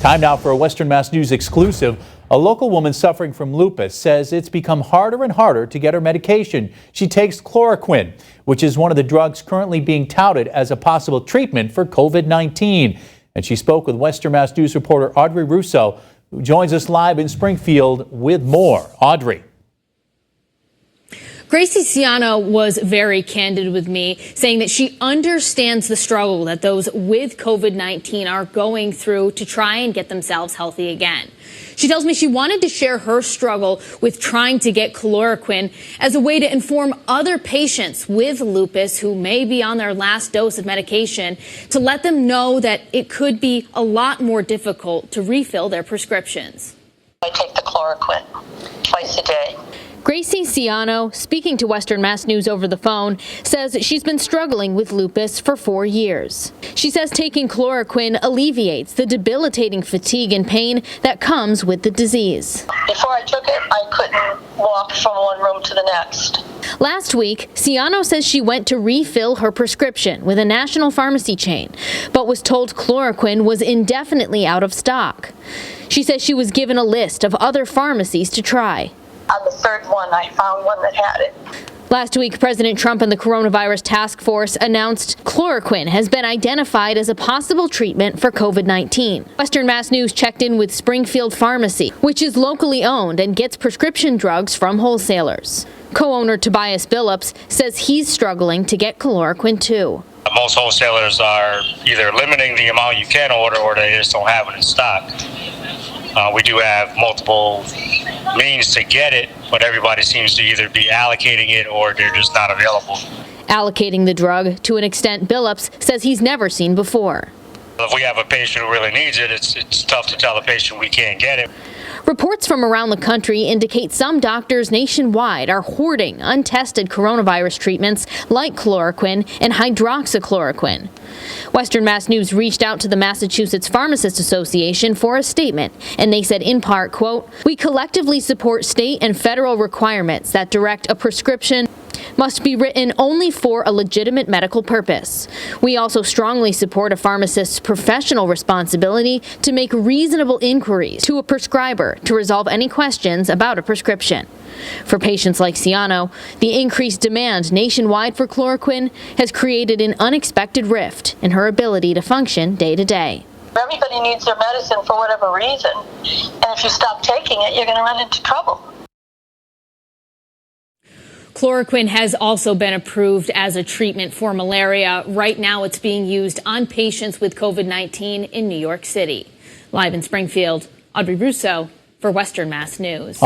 Time now for a Western Mass News exclusive. A local woman suffering from lupus says it's become harder and harder to get her medication. She takes chloroquine, which is one of the drugs currently being touted as a possible treatment for COVID-19. And she spoke with Western Mass News reporter Audrey Russo, who joins us live in Springfield with more. Audrey. Gracie Ciano was very candid with me, saying that she understands the struggle that those with COVID-19 are going through to try and get themselves healthy again. She tells me she wanted to share her struggle with trying to get chloroquine as a way to inform other patients with lupus who may be on their last dose of medication, to let them know that it could be a lot more difficult to refill their prescriptions. I take the chloroquine twice a day. Gracie Ciano, speaking to Western Mass News over the phone, says she's been struggling with lupus for 4 years. She says taking chloroquine alleviates the debilitating fatigue and pain that comes with the disease. Before I took it, I couldn't walk from one room to the next. Last week, Ciano says she went to refill her prescription with a national pharmacy chain, but was told chloroquine was indefinitely out of stock. She says she was given a list of other pharmacies to try. On the third one, I found one that had it. Last week, President Trump and the coronavirus task force announced chloroquine has been identified as a possible treatment for COVID-19. Western Mass News checked in with Springfield Pharmacy, which is locally owned and gets prescription drugs from wholesalers. Co-owner Tobias Billups says he's struggling to get chloroquine too. Most wholesalers are either limiting the amount you can order or they just don't have it in stock. We do have multiple means to get it, but everybody seems to either be allocating it or they're just not available. Allocating the drug to an extent Billups says he's never seen before. If we have a patient who really needs it, it's tough to tell the patient we can't get it. Reports from around the country indicate some doctors nationwide are hoarding untested coronavirus treatments like chloroquine and hydroxychloroquine. Western Mass News reached out to the Massachusetts Pharmacists Association for a statement, and they said in part, quote, "We collectively support state and federal requirements that direct a prescription must be written only for a legitimate medical purpose. We also strongly support a pharmacist's professional responsibility to make reasonable inquiries to a prescriber to resolve any questions about a prescription." For patients like Ciano, the increased demand nationwide for chloroquine has created an unexpected rift in her ability to function day to day. Everybody needs their medicine for whatever reason, and if you stop taking it, you're going to run into trouble. Chloroquine has also been approved as a treatment for malaria. Right now, it's being used on patients with COVID-19 in New York City. Live in Springfield, Audrey Russo for Western Mass News.